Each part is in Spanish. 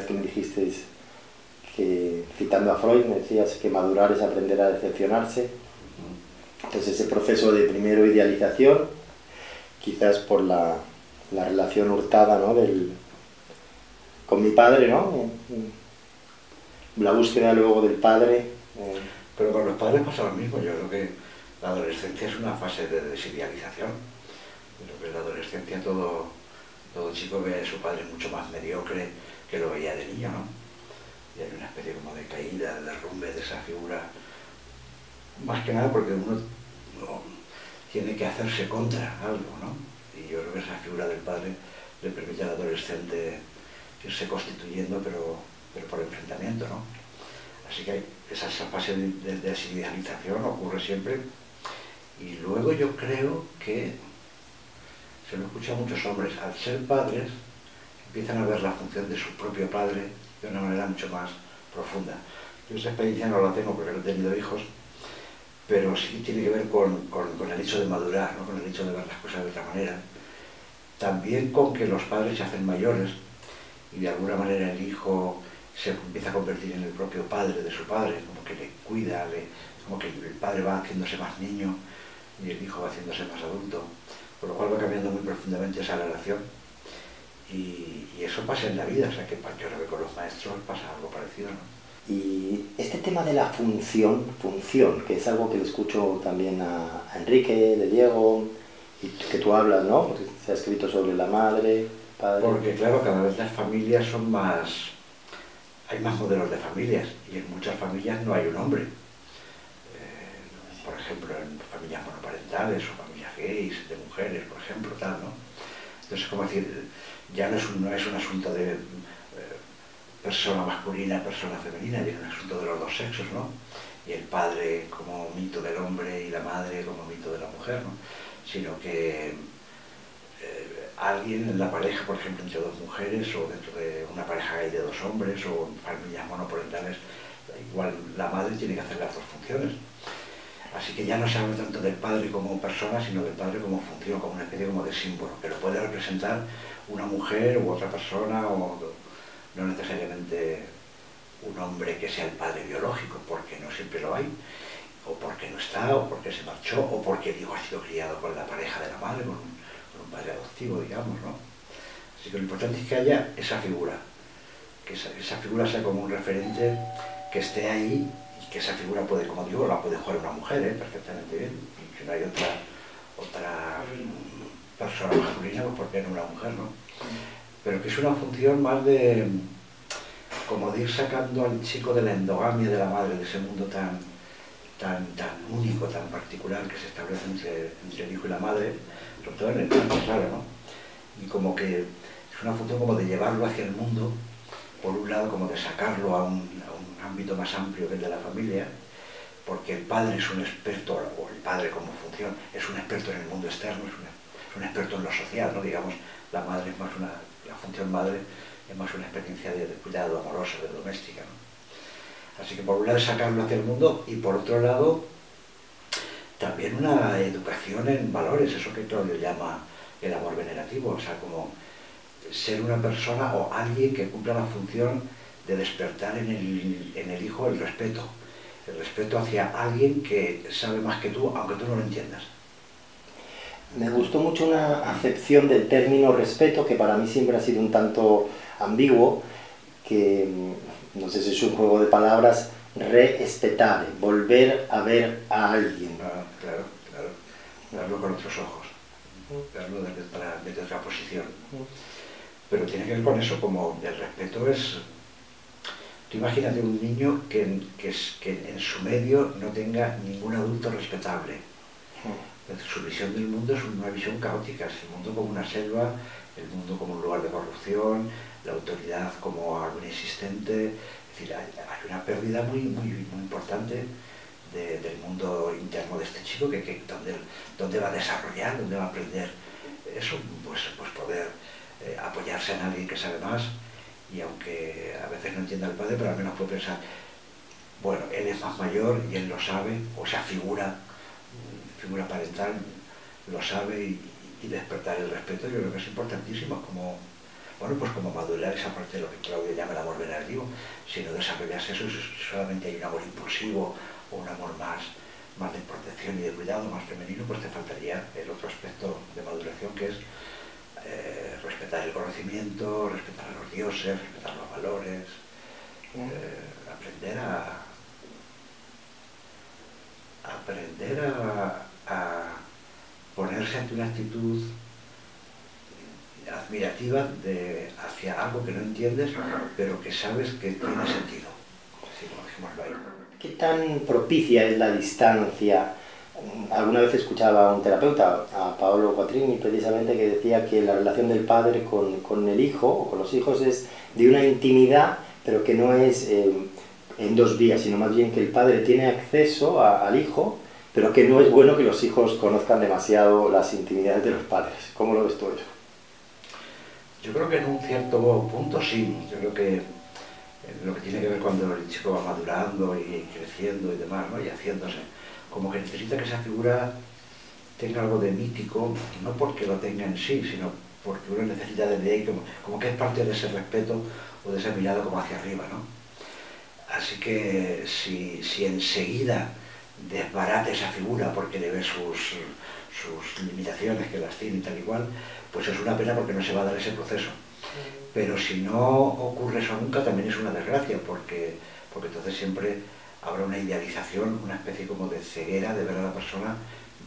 vez que me dijisteis que, citando a Freud, me decías que madurar es aprender a decepcionarse. Entonces ese proceso de primero idealización, quizás por la relación hurtada, ¿no?, con mi padre, ¿no?, la búsqueda luego del padre. Pero con los padres pasa lo mismo. Yo creo que la adolescencia es una fase de desidealización. Creo que en la adolescencia todo chico ve a su padre mucho más mediocre que lo veía de niño, ¿no? Y hay una especie como de caída, de derrumbe de esa figura. Más que nada porque uno tiene que hacerse contra algo, ¿no? Y yo creo que esa figura del padre le permite al adolescente irse constituyendo, pero por enfrentamiento, ¿no? Así que esa fase de desidealización ocurre siempre. Y luego yo creo que, se lo escucha a muchos hombres, al ser padres, empiezan a ver la función de su propio padre de una manera mucho más profunda. Yo esa experiencia no la tengo porque no he tenido hijos, pero sí tiene que ver con el hecho de madurar, ¿no?, con el hecho de ver las cosas de otra manera. También con que los padres se hacen mayores y de alguna manera el hijo se empieza a convertir en el propio padre de su padre, como que le cuida, como que el padre va haciéndose más niño y el hijo va haciéndose más adulto, por lo cual va cambiando muy profundamente esa relación. Y eso pasa en la vida, o sea que yo creo que con los maestros pasa algo parecido, ¿no? Y este tema de la función, que es algo que le escucho también a Enrique, de Diego, y que tú hablas, ¿no? Porque se ha escrito sobre la madre, padre. Porque claro, cada vez las familias son más... Hay más modelos de familias, y en muchas familias no hay un hombre. Por ejemplo, en familias monoparentales o familias gays, de mujeres, por ejemplo, tal, ¿no? Entonces, como decir, ya no es un asunto de persona masculina, persona femenina, ya es un asunto de los dos sexos, ¿no? Y el padre como mito del hombre y la madre como mito de la mujer, ¿no? Sino que alguien en la pareja, por ejemplo, entre dos mujeres, o dentro de una pareja gay de dos hombres, o en familias monoparentales, igual la madre tiene que hacer las dos funciones. Así que ya no se habla tanto del padre como persona, sino del padre como función, como una especie como de símbolo, que lo puede representar una mujer u otra persona, o no necesariamente un hombre que sea el padre biológico, porque no siempre lo hay, o porque no está, o porque se marchó, o porque el hijo ha sido criado con la pareja de la madre, con un padre adoptivo, digamos, ¿no? Así que lo importante es que haya esa figura, que esa figura sea como un referente, que esté ahí, y que esa figura puede, como digo, la puede jugar una mujer, perfectamente bien, y que no hay otra persona masculina, pues porque no una mujer, ¿no? Pero que es una función más de, como de ir sacando al chico de la endogamia de la madre, de ese mundo tan único, tan particular que se establece entre el hijo y la madre, sobre todo en el campo, claro, ¿no? Y como que es una función como de llevarlo hacia el mundo, por un lado como de sacarlo a un ámbito más amplio que el de la familia, porque el padre es un experto, o el padre como función, es un experto en el mundo externo, es un experto en lo social, ¿no? Digamos, la madre es más la función madre es más una experiencia de cuidado amoroso, de doméstica, ¿no? Así que por un lado es sacarlo hacia el mundo, y por otro lado también una educación en valores, eso que Claudio llama el amor venerativo, o sea, como ser una persona o alguien que cumpla la función de despertar en el hijo el respeto hacia alguien que sabe más que tú, aunque tú no lo entiendas. Me gustó mucho una acepción del término respeto, que para mí siempre ha sido un tanto ambiguo, que no sé si es un juego de palabras, re-espetare, volver a ver a alguien. Claro, verlo con otros ojos, verlo desde otra posición. Pero tiene que ver con eso, como el respeto es... Tú imagínate un niño que en su medio no tenga ningún adulto respetable. Su visión del mundo es una visión caótica, es el mundo como una selva, el mundo como un lugar de corrupción, la autoridad como algo inexistente. Es decir, hay una pérdida muy importante del mundo interno de este chico, donde va a desarrollar, donde va a aprender eso, pues poder apoyarse en alguien que sabe más, y aunque a veces no entienda al padre, pero al menos puede pensar, bueno, él es más mayor y él lo sabe, o sea, figura parental lo sabe, y despertar el respeto yo creo que es importantísimo, como bueno, pues como madurar esa parte de lo que Claudia llama el amor venerativo, si no desarrollas eso, si solamente hay un amor impulsivo o un amor más de protección y de cuidado, más femenino, pues te faltaría el otro aspecto de maduración, que es respetar el conocimiento, respetar a los dioses, respetar los valores, aprender a ponerse ante una actitud admirativa hacia algo que no entiendes, pero que sabes que tiene sentido. Así como dejémoslo ahí. ¿Qué tan propicia es la distancia? Alguna vez escuchaba a un terapeuta, a Paolo Quattrini, precisamente, que decía que la relación del padre con el hijo, o con los hijos, es de una intimidad, pero que no es en dos vías, sino más bien que el padre tiene acceso al hijo, pero que no es bueno que los hijos conozcan demasiado las intimidades de los padres. ¿Cómo lo ves tú eso? Yo creo que en un cierto punto sí. Yo creo que lo que tiene que ver cuando el chico va madurando y creciendo y demás, ¿no? Y haciéndose, como que necesita que esa figura tenga algo de mítico, no porque lo tenga en sí, sino porque uno necesita desde ahí como que es parte de ese respeto o de esa mirada como hacia arriba, ¿no? Así que si enseguida desbarata esa figura porque le ve sus limitaciones, que las tiene y tal y cual, pues es una pena porque no se va a dar ese proceso. Pero si no ocurre eso nunca, también es una desgracia, porque entonces siempre habrá una idealización, una especie como de ceguera de ver a la persona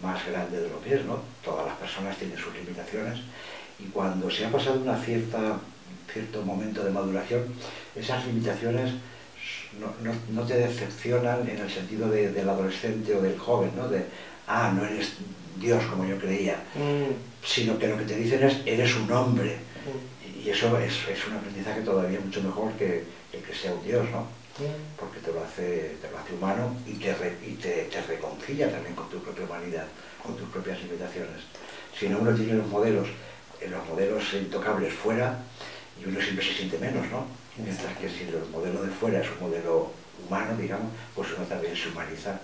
más grande de lo que es, ¿no? Todas las personas tienen sus limitaciones, y cuando se ha pasado cierto momento de maduración, esas limitaciones no te decepcionan en el sentido del adolescente o del joven, ¿no? No eres Dios como yo creía, sino que lo que te dicen es, eres un hombre, y eso es un aprendizaje todavía mucho mejor que el que sea un Dios, ¿no? Porque te lo hace humano y te reconcilia también con tu propia humanidad, con tus propias limitaciones. Si no, uno tiene los modelos intocables fuera, y uno siempre se siente menos, ¿no? Mientras que si el modelo de fuera es un modelo humano, digamos, pues uno también se humaniza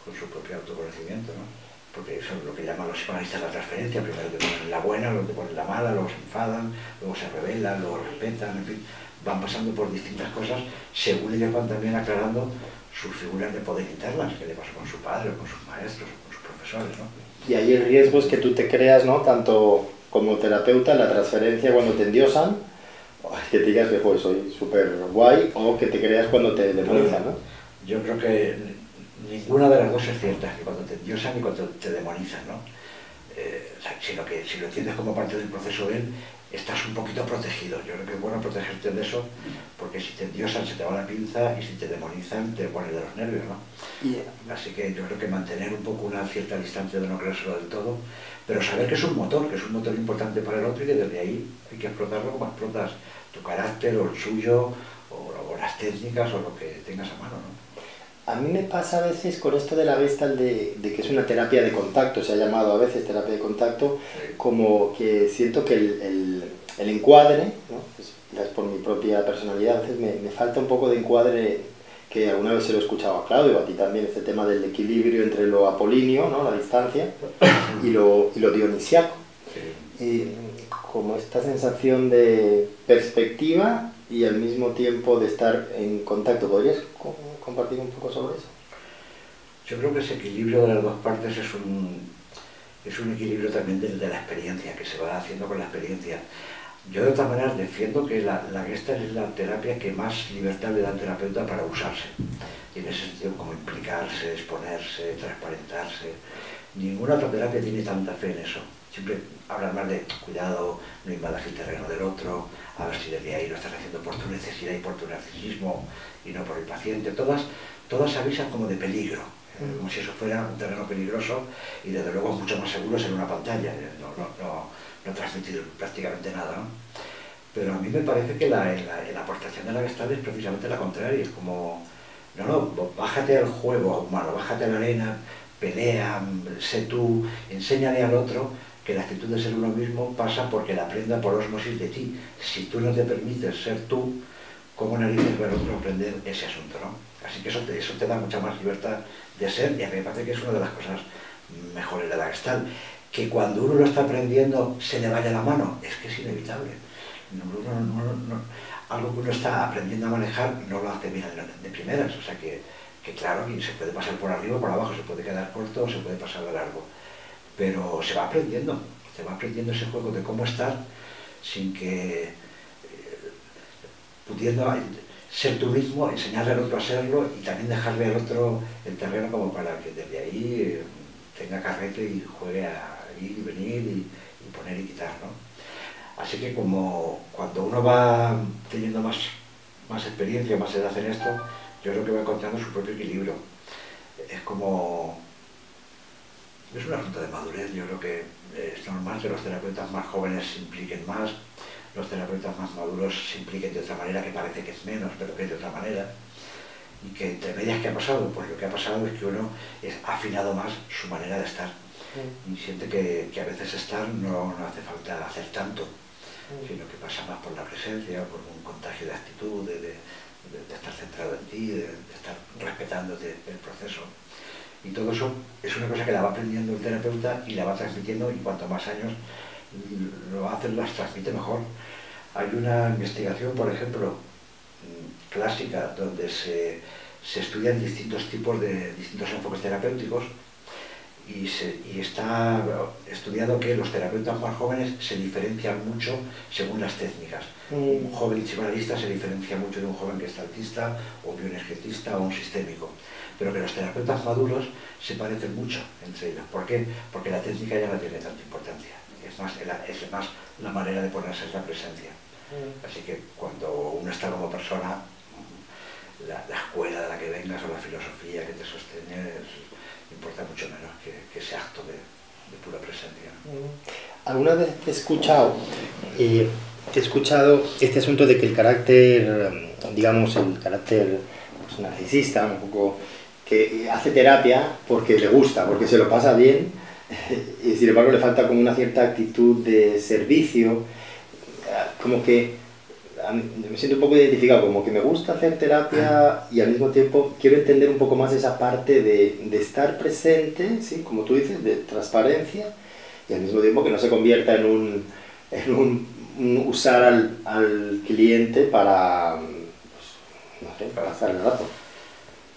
con su propio autoconocimiento, ¿no? Porque eso es lo que llaman los psicoanalistas la transferencia: primero te ponen la buena, luego te ponen la mala, luego se enfadan, luego se rebelan, luego respetan, en fin, van pasando por distintas cosas según ellos van también aclarando sus figuras de poder internas, que le pasó con su padre, o con sus maestros, o con sus profesores, ¿no? Y ahí el riesgo es que tú te creas, ¿no?, tanto como terapeuta, la transferencia cuando te endiosan, que te digas que pues soy súper guay, o que te creas cuando te demonizan, ¿no? Yo creo que ninguna de las dos es cierta, ni cuando te endiosan ni cuando te demonizan, ¿no? Sino que si lo entiendes como parte del proceso de él, estás un poquito protegido. Yo creo que es bueno protegerte de eso, porque si te endiosan se te va la pinza, y si te demonizan te pones de los nervios, ¿no? Así que yo creo que mantener un poco una cierta distancia de no creérselo del todo, pero saber que es un motor importante para el otro, y que desde ahí hay que explotarlo como explotas tu carácter o el suyo, o las técnicas, o lo que tengas a mano, ¿no? A mí me pasa a veces con esto de la Gestalt de que es una terapia de contacto, se ha llamado a veces terapia de contacto, como que siento que el encuadre, ¿no? Pues, quizás por mi propia personalidad, a veces me falta un poco de encuadre, que alguna vez se lo he escuchado a Claudio, a ti también, este tema del equilibrio entre lo apolíneo, ¿no?, la distancia, y lo dionisiaco. Como esta sensación de perspectiva y al mismo tiempo de estar en contacto. ¿Podrías compartir un poco sobre eso? Yo creo que ese equilibrio de las dos partes es un equilibrio también de la experiencia, que se va haciendo con la experiencia. Yo de todas maneras defiendo que la Gestalt es la terapia que más libertad le da al terapeuta para usarse. Y en ese sentido, como implicarse, exponerse, transparentarse. Ninguna otra terapia tiene tanta fe en eso. Siempre hablan más de cuidado, no invadas el terreno del otro, a ver si desde ahí lo estás haciendo por tu necesidad y por tu narcisismo y no por el paciente. Todas avisan como de peligro, como si eso fuera un terreno peligroso, y desde luego es mucho más seguro ser una pantalla, no transmitir prácticamente nada, ¿no? Pero a mí me parece que la aportación de la Gestalt es precisamente la contraria. Es como, bájate al juego humano, bájate a la arena, pelea, sé tú, enséñale al otro que la actitud de ser uno mismo pasa porque la aprenda por ósmosis de ti. Si tú no te permites ser tú, ¿cómo narices ver a otro aprender ese asunto, no? Así que eso te da mucha más libertad de ser, y a mí me parece que es una de las cosas mejores de la Gestalt. Que cuando uno lo está aprendiendo se le vaya la mano, es que es inevitable. Algo que uno está aprendiendo a manejar no lo hace bien de primeras, o sea que claro, que se puede pasar por arriba o por abajo, se puede quedar corto o se puede pasar de largo, pero se va aprendiendo ese juego de cómo estar sin que, pudiendo ser tú mismo, enseñarle al otro a serlo y también dejarle al otro el terreno como para que desde ahí tenga carrete y juegue a ir y venir y poner y quitar, ¿no? Así que como cuando uno va teniendo más experiencia, más edad en esto, yo creo que va encontrando su propio equilibrio. Es como... es un asunto de madurez. Yo creo que es normal que los terapeutas más jóvenes se impliquen más, los terapeutas más maduros se impliquen de otra manera, que parece que es menos, pero que es de otra manera. Y que entre medias, ¿qué ha pasado? Pues lo que ha pasado es que uno ha afinado más su manera de estar. Y siente que a veces estar no hace falta hacer tanto, sino que pasa más por la presencia, por un contagio de actitud, de estar centrado en ti, de estar respetándote el proceso. Y todo eso es una cosa que la va aprendiendo el terapeuta y la va transmitiendo, y cuanto más años lo hacen, las transmite mejor. Hay una investigación, por ejemplo, clásica, donde se estudian distintos enfoques terapéuticos, y está estudiado que los terapeutas más jóvenes se diferencian mucho según las técnicas. Un joven psicoanalista se diferencia mucho de un joven gestaltista o bioenergetista o un sistémico, pero que los terapeutas maduros se parecen mucho entre ellos. ¿Por qué? Porque la técnica ya no tiene tanta importancia, es más la manera de ponerse en la presencia. Así que cuando uno está como persona, la escuela de la que vengas o la filosofía que te sostiene importa mucho menos que ese acto de pura presencia. Alguna vez te he escuchado este asunto de que el carácter, digamos, el carácter pues, narcisista, un poco, que hace terapia porque le gusta, porque se lo pasa bien, y sin embargo le falta como una cierta actitud de servicio, como que me siento un poco identificado, como que me gusta hacer terapia y al mismo tiempo quiero entender un poco más esa parte de estar presente, ¿sí? Como tú dices, de transparencia, y al mismo tiempo que no se convierta en un usar al cliente para, pues, no sé, para hacer el rato.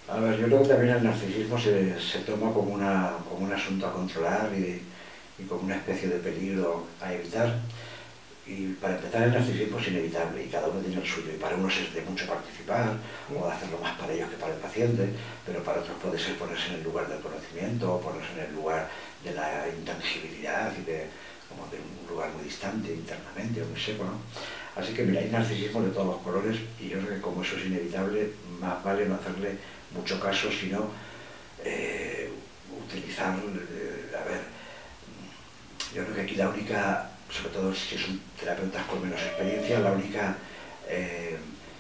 A ver, yo creo que también el narcisismo se toma como un asunto a controlar y como una especie de peligro a evitar. Y para empezar, el narcisismo es inevitable y cada uno tiene el suyo, y para unos es de mucho participar o de hacerlo más para ellos que para el paciente, pero para otros puede ser ponerse en el lugar del conocimiento o ponerse en el lugar de la intangibilidad y como de un lugar muy distante internamente o muy seco, ¿no? Así que mira, hay narcisismo de todos los colores, y yo creo que como eso es inevitable, más vale no hacerle mucho caso, sino utilizar, a ver, yo creo que aquí la única, sobre todo si son terapeutas con menos experiencia, la única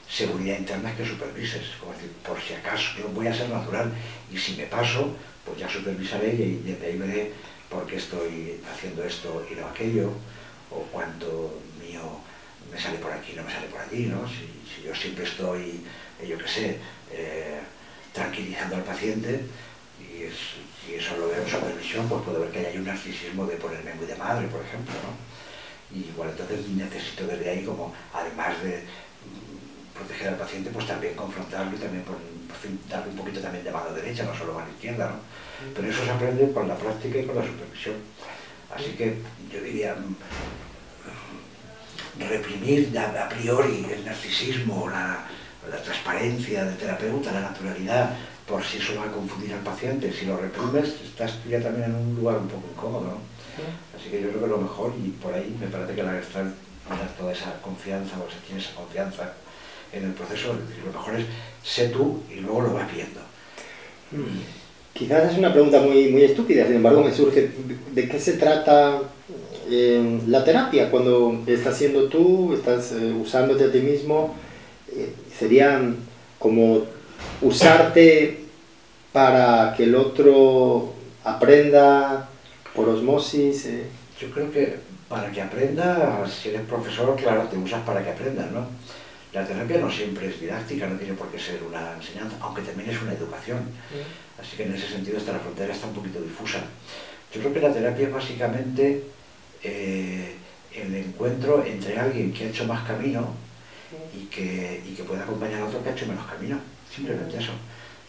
seguridad interna es que supervises, como decir, por si acaso yo voy a ser natural, y si me paso, pues ya supervisaré y desde ahí veré por qué estoy haciendo esto y no aquello, o cuánto mío me sale por aquí y no me sale por allí, ¿no? Si yo siempre estoy, yo qué sé, tranquilizando al paciente, y eso lo veo en supervisión, pues puedo ver que hay un narcisismo de ponerme muy de madre, por ejemplo, ¿no? Y igual entonces necesito desde ahí, como además de proteger al paciente, pues también confrontarlo y también por fin, darle un poquito también de mano derecha, no solo mano izquierda, ¿no? Pero eso se aprende con la práctica y con la supervisión. Así que yo diría, reprimir a priori el narcisismo, la transparencia del terapeuta, la naturalidad, por si eso va a confundir al paciente. Si lo reprimes, estás ya también en un lugar un poco incómodo, ¿no? Así que yo creo que lo mejor, y por ahí me parece que la Gestalt da toda esa confianza, o se tiene esa confianza en el proceso, lo mejor es sé tú y luego lo vas viendo. Quizás es una pregunta muy estúpida, sin embargo me surge, ¿de qué se trata la terapia cuando estás siendo tú, estás usándote a ti mismo? ¿Sería como usarte para que el otro aprenda por osmosis? Yo creo que para que aprenda, si eres profesor, claro, te usas para que aprendas, ¿no? La terapia no siempre es didáctica, no tiene por qué ser una enseñanza, aunque también es una educación. Así que en ese sentido la frontera está un poquito difusa. Yo creo que la terapia es básicamente el encuentro encuentro entre alguien que ha hecho más camino y que puede acompañar a otro que ha hecho menos camino. Simplemente eso.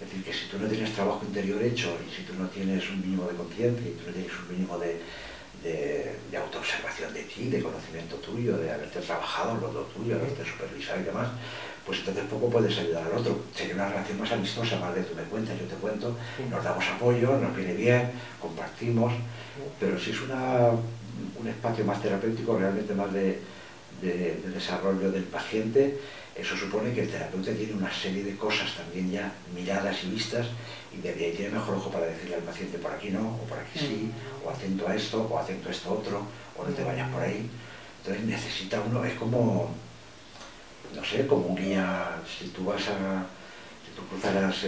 Es decir, que si tú no tienes trabajo interior hecho y si tú no tienes un mínimo de conciencia y tú no tienes un mínimo de autoobservación de ti, de conocimiento tuyo, de haberte trabajado lo tuyo, haberte supervisado y demás, pues entonces poco puedes ayudar al otro. Sería una relación más amistosa, más de tú me cuentas, yo te cuento, nos damos apoyo, nos viene bien, compartimos, pero si es un espacio más terapéutico, realmente más de desarrollo del paciente, eso supone que el terapeuta tiene una serie de cosas también ya miradas y vistas y desde ahí tiene mejor ojo para decirle al paciente por aquí no, o por aquí sí, o atento a esto, o atento a esto otro, o no te vayas por ahí. Entonces necesita uno, es como, no sé, como un guía. Si tú cruzaras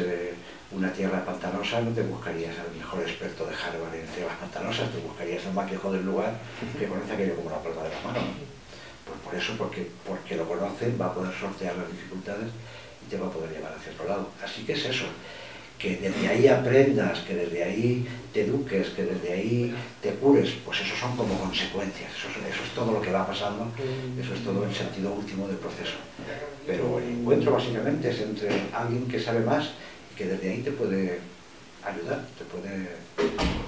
una tierra pantanosa, no te buscarías al mejor experto de Harvard en tierras pantanosas, te buscarías al más viejo del lugar que conoce aquello como la palma de la mano, ¿no? Pues por eso, porque lo conocen, va a poder sortear las dificultades y te va a poder llevar hacia otro lado. Así que es eso, que desde ahí aprendas, que desde ahí te eduques, que desde ahí te cures, pues eso son como consecuencias, eso es todo lo que va pasando, eso es todo el sentido último del proceso. Pero el encuentro básicamente es entre alguien que sabe más y que desde ahí te puede ayudar, te puede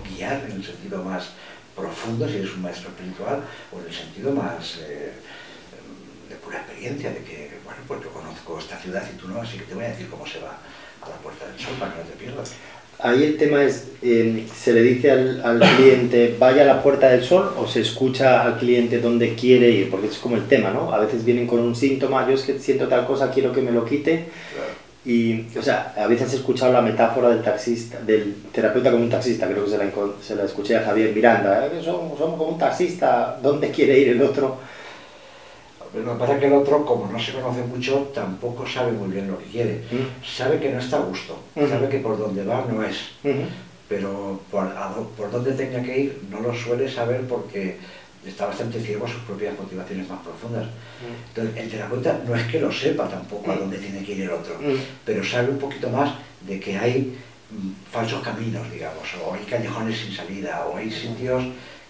guiar en el sentido más profundo, si eres un maestro espiritual, o en el sentido más de pura experiencia, de que, bueno, pues yo conozco esta ciudad y tú no, así que te voy a decir cómo se va a la Puerta del Sol para que no te pierdas. Ahí el tema es, ¿se le dice al cliente vaya a la Puerta del Sol o se escucha al cliente dónde quiere ir? Porque es como el tema, ¿no? A veces vienen con un síntoma, yo es que siento tal cosa, quiero que me lo quite. Claro. Y, o sea, a veces he escuchado la metáfora del taxista, del terapeuta como un taxista, creo que se la escuché a Javier Miranda, somos como un taxista, ¿dónde quiere ir el otro? Lo que pasa es que el otro, como no se conoce mucho, tampoco sabe muy bien lo que quiere. Sabe que no está a gusto, sabe que por donde va no es, pero por dónde tenga que ir no lo suele saber porque está bastante ciego a sus propias motivaciones más profundas. Entonces, el terapeuta no es que lo sepa tampoco a dónde tiene que ir el otro, pero sabe un poquito más de que hay falsos caminos, digamos, o hay callejones sin salida, o hay sitios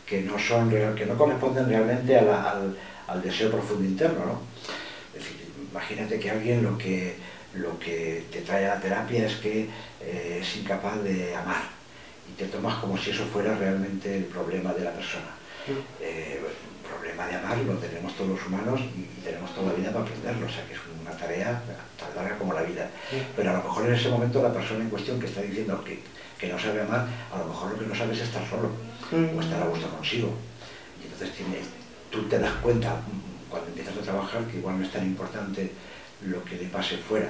que no corresponden realmente al deseo profundo interno, ¿no? Es decir, imagínate que alguien lo que te trae a la terapia es que es incapaz de amar y te tomas como si eso fuera realmente el problema de la persona. El problema de amar lo tenemos todos los humanos y tenemos toda la vida para aprenderlo, o sea que es una tarea tan larga como la vida. Pero a lo mejor en ese momento la persona en cuestión que está diciendo que no sabe amar, a lo mejor lo que no sabe es estar solo o estar a gusto consigo. Y entonces tú te das cuenta cuando empiezas a trabajar que igual no es tan importante lo que le pase fuera,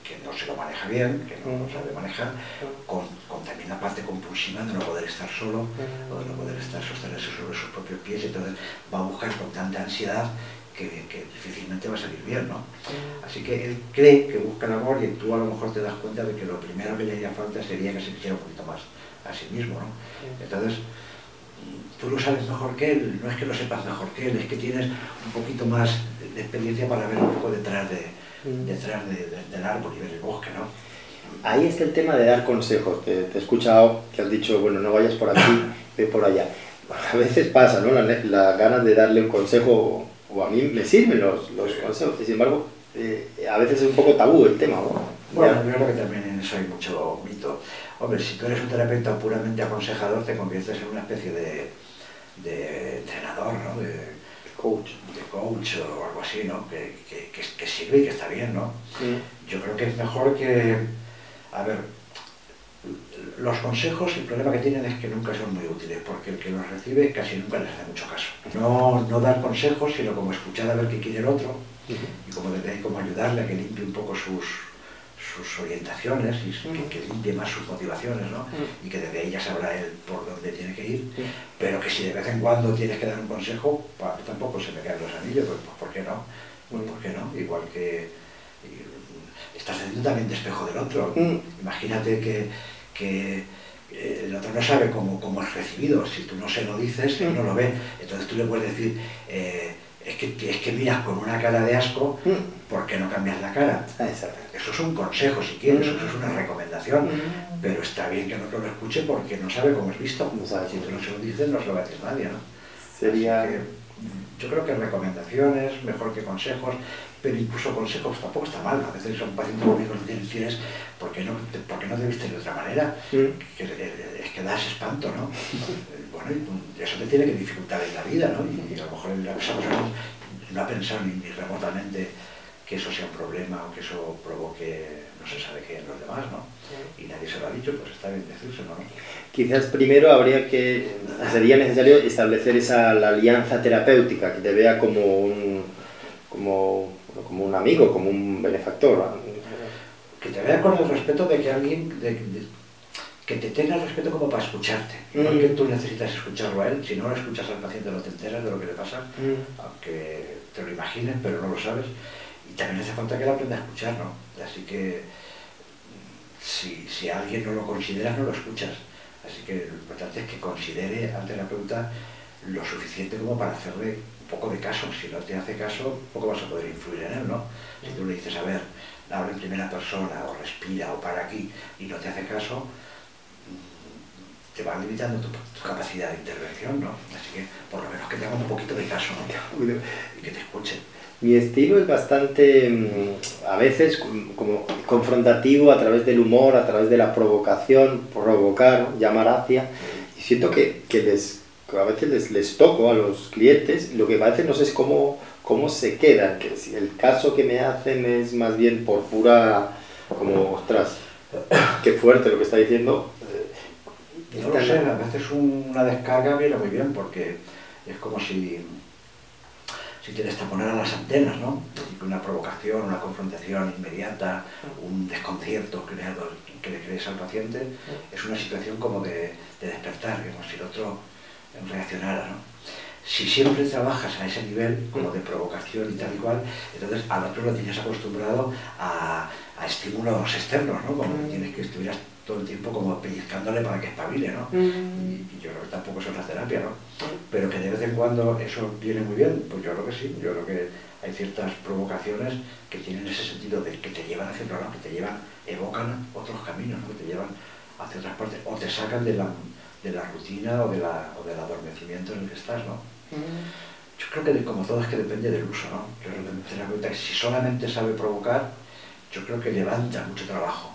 que no se lo maneja bien, que no lo sabe manejar, con también la parte compulsiva de no poder estar solo o de no poder sostenerse sobre sus propios pies, entonces va a buscar con tanta ansiedad que difícilmente va a salir bien, ¿no? Así que él cree que busca el amor y tú a lo mejor te das cuenta de que lo primero que le haría falta sería que se quisiera un poquito más a sí mismo, ¿no? Entonces, tú lo sabes mejor que él, no es que lo sepas mejor que él, es que tienes un poquito más de experiencia para ver un poco detrás del árbol y ver el bosque, ¿no? Ahí está el tema de dar consejos. Te he escuchado que has dicho, bueno, no vayas por aquí, ve por allá. A veces pasa, ¿no? Las ganas de darle un consejo, o a mí me sirven los consejos, sin embargo, a veces es un poco tabú el tema, ¿no? Bueno, yo creo que también en eso hay mucho mito. Hombre, si tú eres un terapeuta puramente aconsejador, te conviertes en una especie de entrenador, ¿no? De coach o algo así, ¿no? Que sirve y que está bien, ¿no? Yo creo que es mejor que... A ver, los consejos, el problema que tienen es que nunca son muy útiles, porque el que los recibe casi nunca les hace mucho caso. No dar consejos, sino como escuchar a ver qué quiere el otro, y como desde ahí como ayudarle a que limpie un poco sus orientaciones y que limpie más sus motivaciones, ¿no? Y que desde ahí ya sabrá él por dónde tiene que ir, pero que si de vez en cuando tienes que dar un consejo, pues tampoco se me caen los anillos, pues ¿por qué no? Pues ¿por qué no? Igual que estás haciendo también de espejo del otro. Imagínate que el otro no sabe cómo es recibido, si tú no se lo dices, él no lo ve, entonces tú le puedes decir es que miras con una cara de asco, ¿por qué no cambias la cara? Eso es un consejo si quieres, eso es una recomendación, pero está bien que el otro lo escuche porque no sabe cómo es visto. Si tú no se lo dices, no se lo va a decir nadie, ¿no? Sería... Yo creo que recomendaciones, mejor que consejos, pero incluso consejos tampoco está mal. A veces son pacientes únicos que tienes, ¿por qué no te viste de otra manera? Es que das espanto, ¿no? Bueno, y eso te tiene que dificultar en la vida, ¿no? Y a lo mejor esa persona no ha pensado ni remotamente que eso sea un problema o que eso provoque no se sabe qué en los demás, ¿no? Y nadie se lo ha dicho, pues está bien decírselo, ¿no? Quizás primero sería necesario establecer la alianza terapéutica, que te vea como un amigo, como un benefactor, ¿no? Que te vea con el respeto de que alguien, que te tenga el respeto como para escucharte. Porque tú necesitas escucharlo a él, si no lo escuchas al paciente no te enteras de lo que le pasa, aunque te lo imagines, pero no lo sabes. Y también hace falta que él aprenda a escuchar, ¿no? Así que si alguien no lo considera, no lo escuchas. Así que lo importante es que considere al terapeuta lo suficiente como para hacerle un poco de caso. Si no te hace caso, poco vas a poder influir en él, ¿no? Si tú le dices, a ver, habla en primera persona, o respira, o para aquí, y no te hace caso, te va limitando tu capacidad de intervención, ¿no? Así que por lo menos que te haga un poquito de caso, ¿no? Y que te escuchen. Mi estilo es bastante, a veces, como confrontativo a través del humor, a través de la provocación, provocar, llamar hacia, y siento que a veces les toco a los clientes, lo que parece no sé es cómo se quedan, que si el caso que me hacen es más bien por pura, como, ostras, qué fuerte lo que está diciendo. No lo sé, a veces una descarga viene muy bien, porque es como si tienes que poner a las antenas, ¿no? Una provocación, una confrontación inmediata, un desconcierto que le crees al paciente, es una situación como de despertar, como si el otro reaccionara, ¿no? Si siempre trabajas a ese nivel, como de provocación y tal y cual, entonces al otro lo tienes acostumbrado a estímulos externos, ¿no? Como tienes que estuvieras todo el tiempo como pellizcándole para que espabile, ¿no? Y yo creo que tampoco eso es la terapia, ¿no? Pero que de vez en cuando eso viene muy bien, pues yo creo que sí. Yo creo que hay ciertas provocaciones que tienen ese sentido de que te llevan hacia otro lado, que te evocan otros caminos, ¿no? Que te llevan hacia otras partes, o te sacan de la rutina o del adormecimiento en el que estás, ¿no? Yo creo que como todo es que depende del uso, ¿no? Yo creo que me doy cuenta que si solamente sabe provocar, yo creo que levanta mucho trabajo,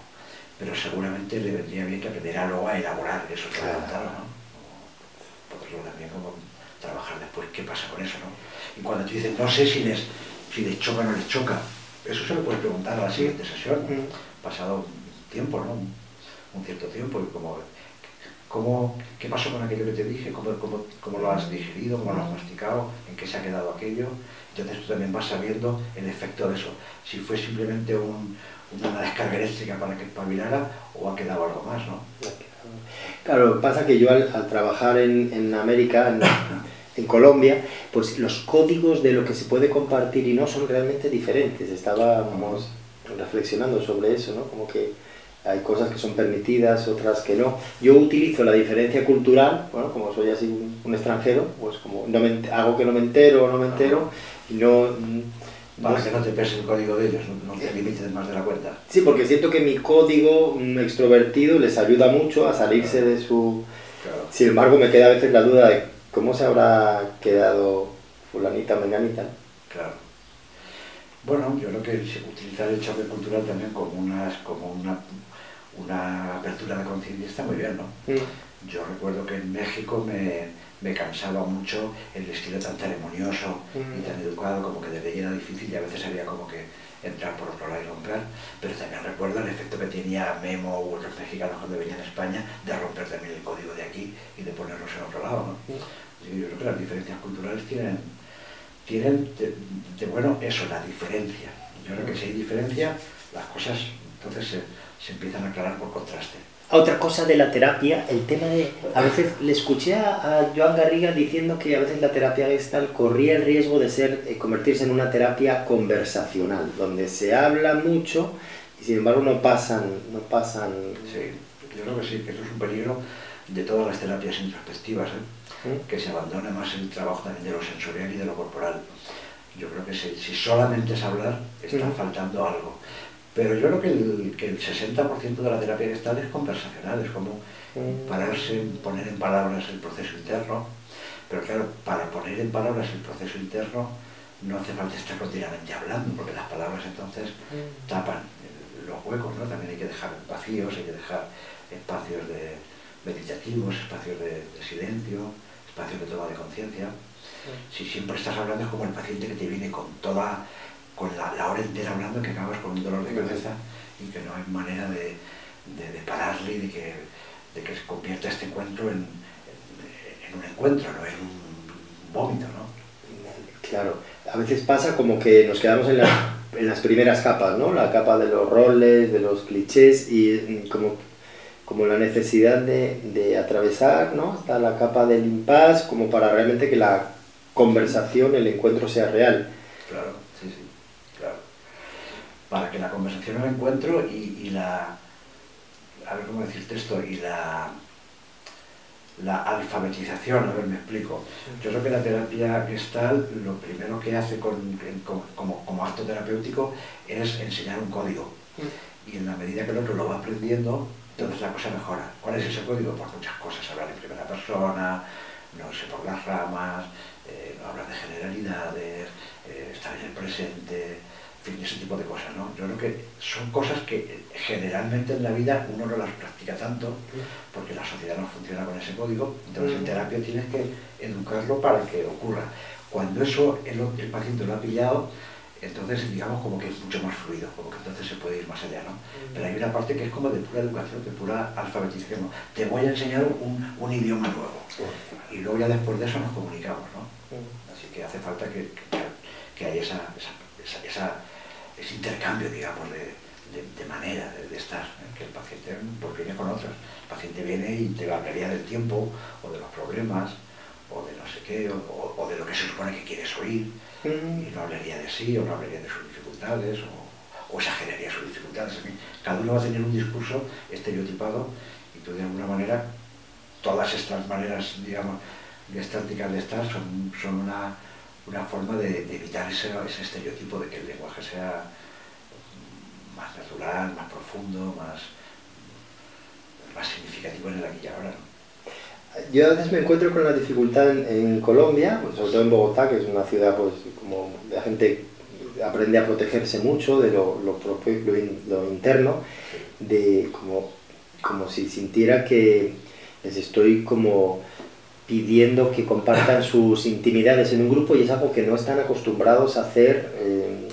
pero seguramente le vendría bien que aprendiera luego a elaborar eso que ha levantado, ¿no? O poderlo también como trabajar después qué pasa con eso, ¿no? Y cuando tú dices, no sé si les choca o no les choca, eso se lo puedes preguntar a la siguiente sesión, pasado un tiempo, ¿no? Un cierto tiempo, y ¿qué pasó con aquello que te dije? ¿Cómo lo has digerido? ¿Cómo lo has masticado? ¿En qué se ha quedado aquello? Entonces tú también vas sabiendo el efecto de eso. Si fue simplemente una descarga eléctrica para que espabilara, o ha quedado algo más, ¿no? Claro, pasa que yo al trabajar en América, en Colombia, pues los códigos de lo que se puede compartir y no son realmente diferentes. Estábamos reflexionando sobre eso, ¿no? Como que hay cosas que son permitidas, otras que no. Yo utilizo la diferencia cultural, bueno, como soy así un extranjero, pues como hago que no me entero o no me entero, y no... Para que no te pese el código de ellos, no te limites más de la cuenta. Sí, porque siento que mi código extrovertido les ayuda mucho a salirse de su... Claro. Sin embargo, me queda a veces la duda de cómo se habrá quedado fulanita, menganita. Claro. Bueno, yo creo que utilizar el choque cultural también como una apertura de conciencia está muy bien, ¿no? Yo recuerdo que en México me cansaba mucho el estilo tan ceremonioso y tan educado, como que desde ahí era difícil, y a veces había como que entrar por otro lado y romper, pero también recuerdo el efecto que tenía Memo u otros mexicanos cuando venían a España, de romper también el código de aquí y de ponernos en otro lado, ¿no? Yo creo que las diferencias culturales tienen de bueno eso, la diferencia. Yo creo que si hay diferencia, las cosas entonces se empiezan a aclarar por contraste. Otra cosa de la terapia, el tema de... A veces le escuché a Joan Garriga diciendo que a veces la terapia Gestalt corría el riesgo de convertirse en una terapia conversacional, donde se habla mucho y sin embargo no pasan... Sí, yo creo que sí, que eso es un peligro de todas las terapias introspectivas, que se abandone más el trabajo también de lo sensorial y de lo corporal. Yo creo que si solamente es hablar, está faltando algo. Pero yo creo que el 60% de la terapia Gestalt es conversacional, es como pararse, poner en palabras el proceso interno, Pero claro, para poner en palabras el proceso interno no hace falta estar continuamente hablando, porque las palabras entonces tapan los huecos, ¿no? También hay que dejar vacíos, hay que dejar espacios meditativos, espacios de silencio, espacios de toma de conciencia. Si siempre estás hablando es como el paciente que te viene con la hora entera hablando, que acabas con un dolor de cabeza y que no hay manera de pararle y de que se convierta este encuentro en un encuentro, no en un vómito, ¿no? Claro, a veces pasa como que nos quedamos en las primeras capas, ¿no? La capa de los roles, de los clichés y como la necesidad de atravesar, ¿no? Hasta la capa del impasse, como para realmente que la conversación, el encuentro sea real. Claro, sí, claro. Para que la conversación, el encuentro a ver cómo decirte esto, y la alfabetización, a ver, me explico. Yo creo que la terapia Gestalt lo primero que hace como acto terapéutico es enseñar un código. Y en la medida que el otro lo va aprendiendo, entonces la cosa mejora. ¿Cuál es ese código? Pues muchas cosas, hablar en primera persona, no irse por las ramas, no hablar de generalidades, estar en el presente, en fin, ese tipo de cosas, ¿no? Yo creo que son cosas que generalmente en la vida uno no las practica tanto, porque la sociedad no funciona con ese código, entonces en terapia tienes que educarlo para que ocurra. Cuando eso el paciente lo ha pillado, entonces digamos como que es mucho más fluido, como que entonces se puede ir más allá, ¿no? Pero hay una parte que es como de pura educación, de pura alfabetización. Te voy a enseñar un idioma nuevo y luego ya después de eso nos comunicamos, ¿no? Así que hace falta que haya ese intercambio, digamos, de manera de estar, ¿eh? Que el paciente pues viene con otros. El paciente viene y te hablaría del tiempo, o de los problemas, o de no sé qué, o de lo que se supone que quieres oír, y no hablaría de sí, o no hablaría de sus dificultades, o exageraría sus dificultades. En fin, cada uno va a tener un discurso estereotipado, y tú de alguna manera, todas estas maneras, digamos, gestálticas de estar son una forma de evitar ese estereotipo de que el lenguaje sea más natural, más profundo, más significativo en el aquí y ahora, ¿no? Yo a veces me encuentro con la dificultad en Colombia, pues sobre todo en Bogotá, que es una ciudad pues como la gente aprende a protegerse mucho de lo interno, de como si sintiera que les estoy como pidiendo que compartan sus intimidades en un grupo, y es algo que no están acostumbrados a hacer.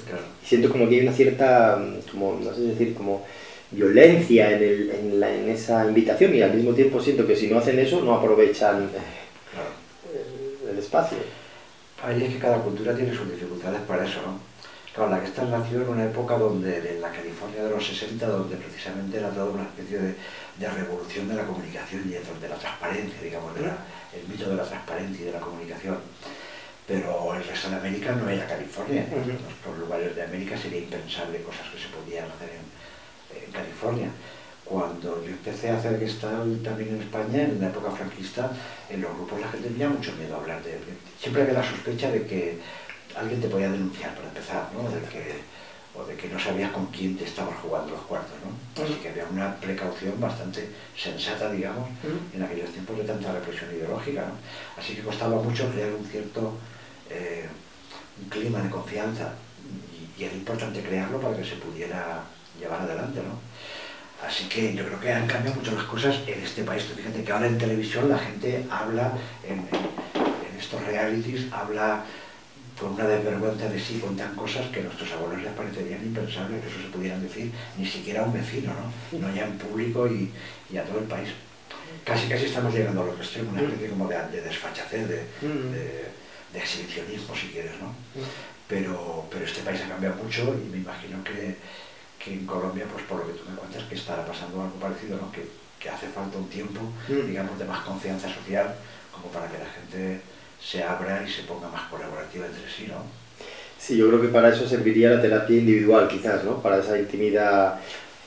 Claro. Siento como que hay una cierta, como, no sé decir, como violencia en esa invitación, y al mismo tiempo siento que si no hacen eso no aprovechan el espacio. Ahí es que cada cultura tiene sus dificultades para eso, ¿no? Claro, la Gestalt nació en una época en la California de los 60, donde precisamente era toda una especie de revolución de la comunicación y de la transparencia, digamos, el mito de la transparencia y de la comunicación. Pero el resto de América no era California. En otros lugares de América sería impensable cosas que se podían hacer en California. Cuando yo empecé a hacer Gestalt también en España, en la época franquista, en los grupos la gente tenía mucho miedo a hablar de él. Siempre había la sospecha de que alguien te podía denunciar, para empezar, ¿no? O de que no sabías con quién te estabas jugando los cuartos, ¿no? Así que había una precaución bastante sensata, digamos, en aquellos tiempos de tanta represión ideológica, ¿no? Así que costaba mucho crear un cierto un clima de confianza, y era importante crearlo para que se pudiera llevar adelante, ¿no? Así que yo creo que han cambiado mucho las cosas en este país. Fíjate que ahora en televisión la gente habla, en estos realities, habla con una desvergüenza de sí, contan cosas que a nuestros abuelos les parecerían impensables que eso se pudieran decir, ni siquiera a un vecino, ¿no? No ya en público y a todo el país. Casi estamos llegando a lo extremo, una especie como de desfachatez, de exhibicionismo, si quieres, ¿no? Pero este país ha cambiado mucho, y me imagino que en Colombia, pues por lo que tú me cuentas, que estará pasando algo parecido, ¿no? Que hace falta un tiempo, digamos, de más confianza social, como para que la gente se abra y se ponga más colaborativa entre sí, ¿no? Sí, yo creo que para eso serviría la terapia individual, quizás, ¿no? Para esa intimidad.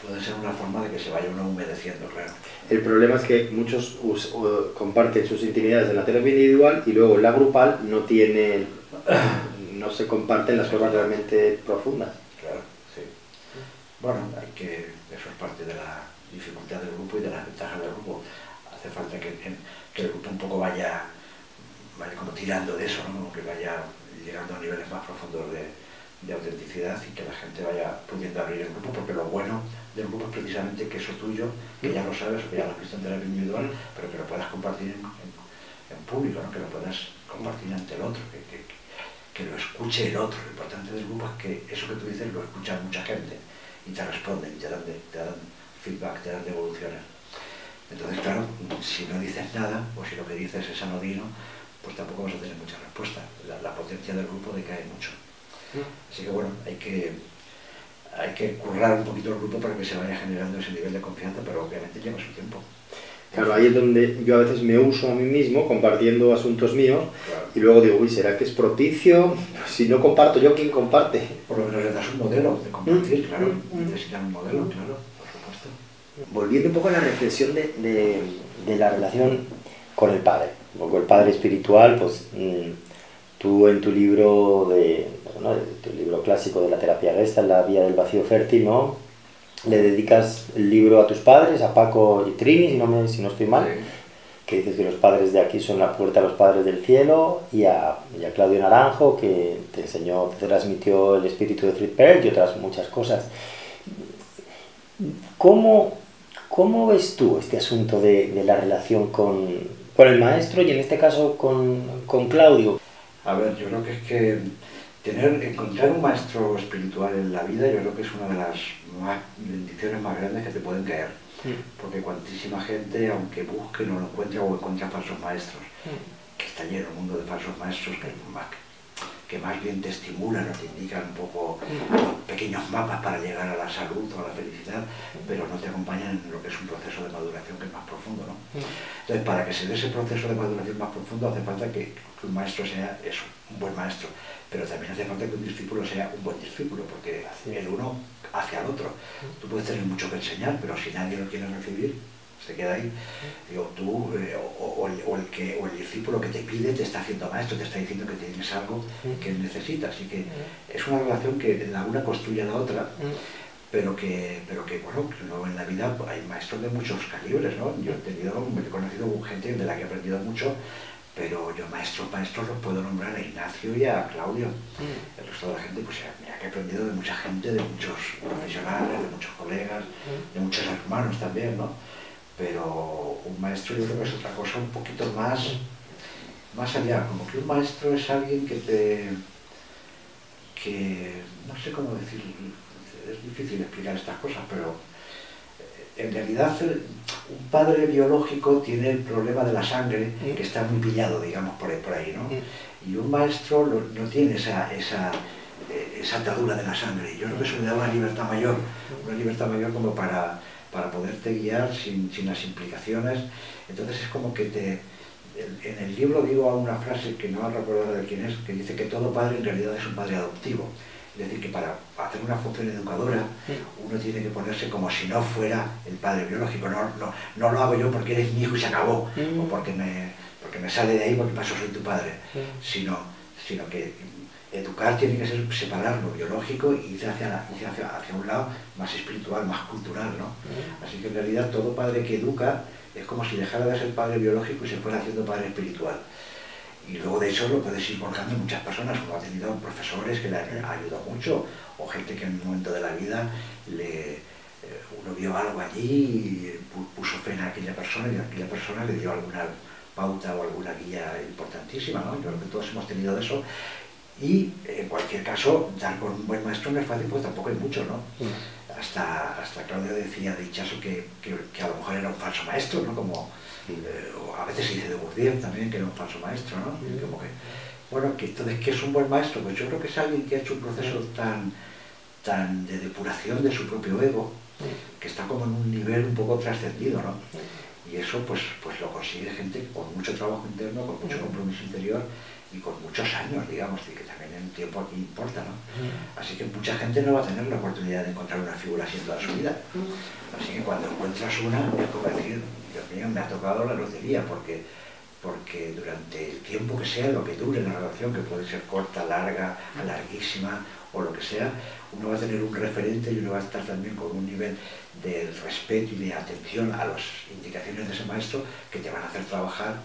Puede ser una forma de que se vaya uno humedeciendo, claro. El problema es que muchos comparten sus intimidades en la terapia individual, y luego en la grupal no se comparten las cosas realmente profundas. Claro, sí. Bueno, eso es parte de la dificultad del grupo y de las ventajas del grupo. Hace falta que el grupo un poco vaya vaya como tirando de eso, ¿no? Como que vaya llegando a niveles más profundos de autenticidad y que la gente vaya pudiendo abrir el grupo, porque lo bueno del grupo es precisamente que eso tuyo, que ya lo sabes o que ya lo has visto en terapia individual, pero que lo puedas compartir en público, ¿no? Que lo puedas compartir ante el otro, que lo escuche el otro. Lo importante del grupo es que eso que tú dices lo escucha mucha gente y te responden, y te dan feedback, te dan devoluciones. Entonces, claro, si no dices nada, o si lo que dices es anodino, pues tampoco vas a tener mucha respuesta. La potencia del grupo decae mucho. Así que bueno, hay que currar un poquito el grupo para que se vaya generando ese nivel de confianza, pero obviamente lleva su tiempo. Claro, ahí es donde yo a veces me uso a mí mismo compartiendo asuntos míos, claro. Y luego digo, uy, ¿será que es propicio? Si no comparto yo, ¿quién comparte? Por lo menos le das un modelo de compartir, claro. Necesitan un modelo, claro, por supuesto. Volviendo un poco a la reflexión de la relación con el padre, con el padre espiritual, pues tú en tu libro tu libro clásico de la terapia Gestalt, La vía del vacío fértil, ¿no? Le dedicas el libro a tus padres, a Paco y Trini, si no estoy mal, sí. Que dices que los padres de aquí son la puerta a los padres del cielo, y a Claudio Naranjo, que te transmitió el espíritu de Fritz Perls y otras muchas cosas. ¿Cómo ves tú este asunto de la relación con el maestro y en este caso con Claudio? A ver, yo creo que es que encontrar un maestro espiritual en la vida, yo creo que es una de las bendiciones más grandes que te pueden caer. Porque cuantísima gente, aunque busque, no lo encuentra o encuentra falsos maestros, que está lleno el mundo de falsos maestros que más bien te estimulan o te indican un poco pequeños mapas para llegar a la salud o a la felicidad, pero no te acompañan en lo que es un proceso de maduración que es más profundo, ¿no? Entonces, para que se dé ese proceso de maduración más profundo hace falta que un maestro sea eso, un buen maestro, pero también hace falta que un discípulo sea un buen discípulo, porque el uno hacia el otro. Tú puedes tener mucho que enseñar, pero si nadie lo quiere recibir, se queda ahí. Digo, tú o el discípulo que te pide te está haciendo maestro, te está diciendo que tienes algo que necesitas, y que es una relación que la una construye a la otra, pero que bueno, luego en la vida hay maestros de muchos calibres, ¿no? Yo he conocido gente de la que he aprendido mucho, pero yo maestros los puedo nombrar a Ignacio y a Claudio. El resto de la gente, pues mira que he aprendido de mucha gente, de muchos profesionales, de muchos colegas, de muchos hermanos también, ¿no? Pero un maestro yo creo que es otra cosa un poquito más allá, como que un maestro es alguien que no sé cómo decir, es difícil explicar estas cosas, pero en realidad un padre biológico tiene el problema de la sangre, que está muy pillado, digamos, por ahí, ¿no? Y un maestro no tiene esa atadura de la sangre. Yo creo que eso le da una libertad mayor como para poderte guiar sin las implicaciones. Entonces es como que en el libro digo una frase que no recuerdo de quién es, que dice que todo padre en realidad es un padre adoptivo. Es decir, que para hacer una función educadora uno tiene que ponerse como si no fuera el padre biológico. No lo hago yo porque eres mi hijo y se acabó, o porque me sale de ahí porque para eso soy tu padre, sino que educar tiene que ser separar lo biológico y ir hacia un lado más espiritual, más cultural, ¿no? Así que en realidad todo padre que educa es como si dejara de ser padre biológico y se fuera haciendo padre espiritual. Y luego de eso lo puedes ir volcando en muchas personas, como ha tenido profesores que le han ayudado mucho, o gente que en un momento de la vida uno vio algo allí y puso fe en aquella persona, y aquella persona le dio alguna pauta o alguna guía importantísima, ¿no? Yo creo que todos hemos tenido eso. Y en cualquier caso, dar con un buen maestro no es fácil, pues tampoco hay mucho, ¿no? Hasta Claudio decía de Ichazo que a lo mejor era un falso maestro, ¿no? Como a veces se dice de Bourdieu también que era un falso maestro, ¿no? Como que, bueno, entonces, ¿qué es un buen maestro? Pues yo creo que es alguien que ha hecho un proceso tan de depuración de su propio ego, que está como en un nivel un poco trascendido, ¿no? Y eso pues lo consigue gente con mucho trabajo interno, con mucho compromiso interior y con muchos años, digamos, y que también el tiempo aquí importa, ¿no? Así que mucha gente no va a tener la oportunidad de encontrar una figura así en toda su vida. Así que cuando encuentras una, es como decir, Dios mío, me ha tocado la lotería, porque durante el tiempo que sea, lo que dure la relación, que puede ser corta, larga, larguísima, o lo que sea, uno va a tener un referente y uno va a estar también con un nivel de respeto y de atención a las indicaciones de ese maestro que te van a hacer trabajar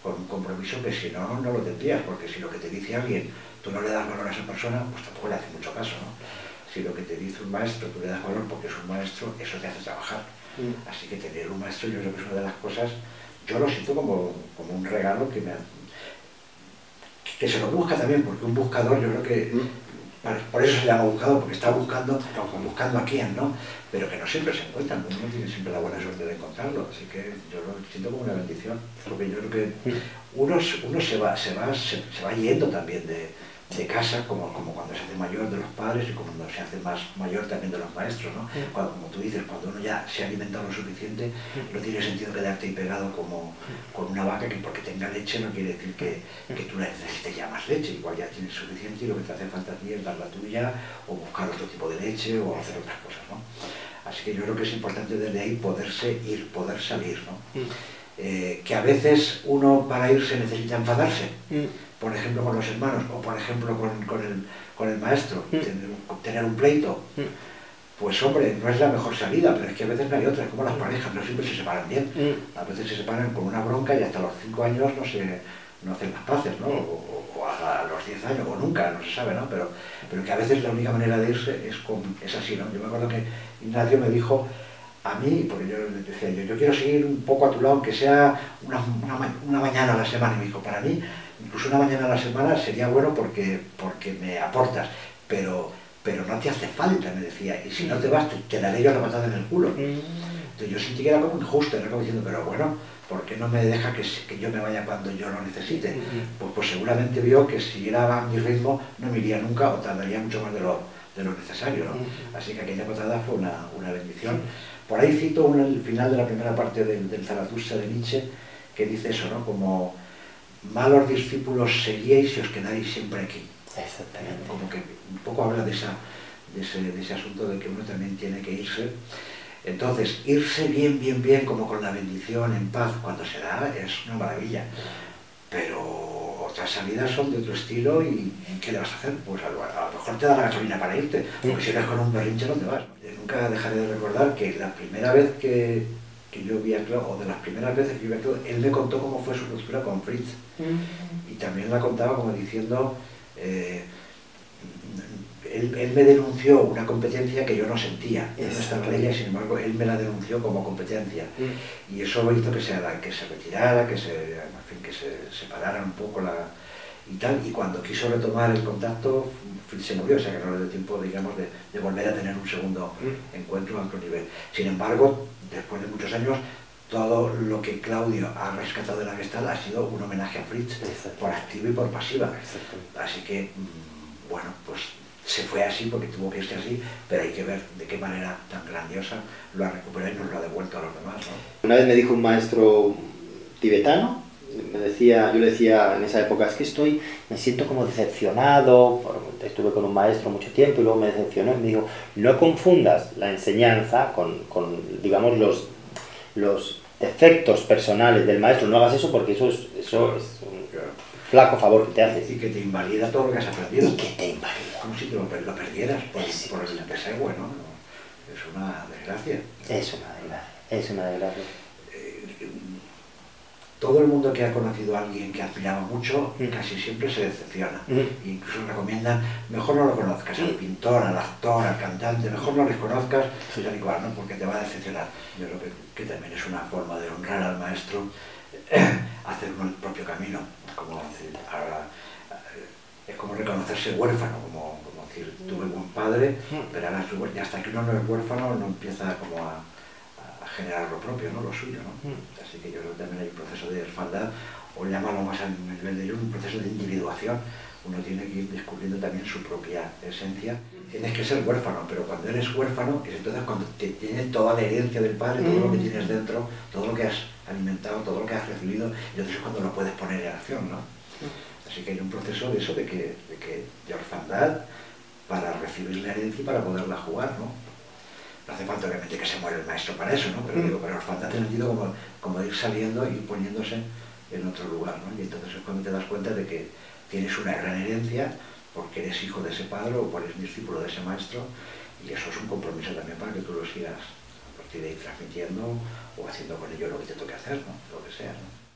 con un compromiso que si no, no lo tendrías, porque si lo que te dice alguien, tú no le das valor a esa persona, pues tampoco le hace mucho caso, ¿no? Si lo que te dice un maestro, tú le das valor porque es un maestro, eso te hace trabajar. Así que tener un maestro yo creo que es una de las cosas, yo lo siento como un regalo que se lo busca también, porque un buscador yo creo que, por eso se llama buscador, porque está buscando a quién, ¿no? Pero que no siempre se encuentran, uno no tiene siempre la buena suerte de encontrarlo, así que yo lo siento como una bendición, porque yo creo que uno se va yendo también de casa, como cuando se hace mayor de los padres y como cuando se hace más mayor también de los maestros, ¿no? Como tú dices, cuando uno ya se ha alimentado lo suficiente, no tiene sentido quedarte ahí pegado como con una vaca que porque tenga leche no quiere decir que tú necesites ya más leche, igual ya tienes suficiente y lo que te hace falta a ti es dar la tuya o buscar otro tipo de leche o hacer otras cosas, ¿no? Así que yo creo que es importante desde ahí poderse ir, poder salir, ¿no? Que a veces uno para irse necesita enfadarse, por ejemplo con los hermanos o por ejemplo con el maestro, tener un pleito, pues hombre, no es la mejor salida, pero es que a veces no hay otra, es como las parejas, no siempre se separan bien, a veces se separan con una bronca y hasta los 5 años no hacen las paces, ¿no? O a los 10 años, o nunca, no se sabe, ¿no? Pero que a veces la única manera de irse es así, ¿no? Yo me acuerdo que Ignacio me dijo a mí, porque yo le decía, yo quiero seguir un poco a tu lado, aunque sea una mañana a la semana, y me dijo, para mí, incluso una mañana a la semana sería bueno porque me aportas, pero no te hace falta, me decía, y si no te vas, te daré yo la patada en el culo. Entonces yo sentí que era como injusto, era como diciendo, pero bueno, ¿por qué no me deja que yo me vaya cuando yo lo necesite? Pues seguramente vio que si era a mi ritmo no me iría nunca o tardaría mucho más de lo necesario, ¿no? Así que aquella patada fue una bendición. Por ahí cito el final de la primera parte del Zaratustra de Nietzsche, que dice eso, ¿no? Como malos discípulos seríais y os quedáis siempre aquí. Exactamente. Como que un poco habla de ese asunto de que uno también tiene que irse. Entonces, irse bien, como con la bendición, en paz, cuando se da, es una maravilla. Pero otras salidas son de otro estilo y ¿qué le vas a hacer? Pues a lo mejor te da la gasolina para irte, porque si eres con un berrinche no te vas. Nunca dejaré de recordar que la primera vez que yo vi a Claude, o de las primeras veces que yo vi a Claude, él me contó cómo fue su ruptura con Fritz. Y también la contaba como diciendo, él me denunció una competencia que yo no sentía, yo no estaba en ella, sin embargo él me la denunció como competencia. Y eso hizo que se retirara, que se separaran un poco y tal, y cuando quiso retomar el contacto, Fritz se murió, o sea que no le dio tiempo, digamos, de volver a tener un segundo encuentro a otro nivel. Sin embargo, después de muchos años, todo lo que Claudio ha rescatado de la Gestalt ha sido un homenaje a Fritz, por activa y por pasiva. Así que, bueno, pues se fue así porque tuvo que irse así, pero hay que ver de qué manera tan grandiosa lo ha recuperado y nos lo ha devuelto a los demás, ¿no? Una vez me dijo un maestro tibetano, yo le decía en esa época, es que me siento como decepcionado, estuve con un maestro mucho tiempo y luego me decepcionó, y me dijo, no confundas la enseñanza con digamos, los defectos personales del maestro, no hagas eso porque eso es un flaco favor que te haces. Y que te invalida todo lo que has aprendido. Y que te invalida. Como si te lo perdieras por el deseo, ¿no? Es una desgracia. Es una desgracia. Todo el mundo que ha conocido a alguien que admiraba mucho, casi siempre se decepciona. Incluso recomiendan, mejor no lo conozcas, al pintor, al actor, al cantante, mejor no les conozcas, tal y cual, ¿no? Porque te va a decepcionar. Yo creo que también es una forma de honrar al maestro, hacer uno el propio camino. Como decir, ahora, es como reconocerse huérfano, como decir, tuve buen padre, pero ahora y hasta que uno no es huérfano no empieza como a generar lo propio, ¿no? Lo suyo, ¿no? Así que yo creo que también hay un proceso de orfandad, o llámalo más a nivel de ello, un proceso de individuación. Uno tiene que ir descubriendo también su propia esencia. Tienes que ser huérfano, pero cuando eres huérfano es entonces cuando te tienes toda la herencia del padre, todo lo que tienes dentro, todo lo que has alimentado, todo lo que has recibido, y entonces es cuando lo puedes poner en acción, ¿no? Así que hay un proceso de eso, de orfandad, para recibir la herencia y para poderla jugar, ¿no? No hace falta obviamente que se muera el maestro para eso, ¿no? Pero digo, pero orfandad en el sentido como de ir saliendo y poniéndose en otro lugar, ¿no? Y entonces es cuando te das cuenta de que tienes una gran herencia porque eres hijo de ese padre o porque eres discípulo de ese maestro, y eso es un compromiso también para que tú lo sigas a partir de ahí transmitiendo o haciendo con ello lo que te toque hacer, ¿no? Lo que sea, ¿no?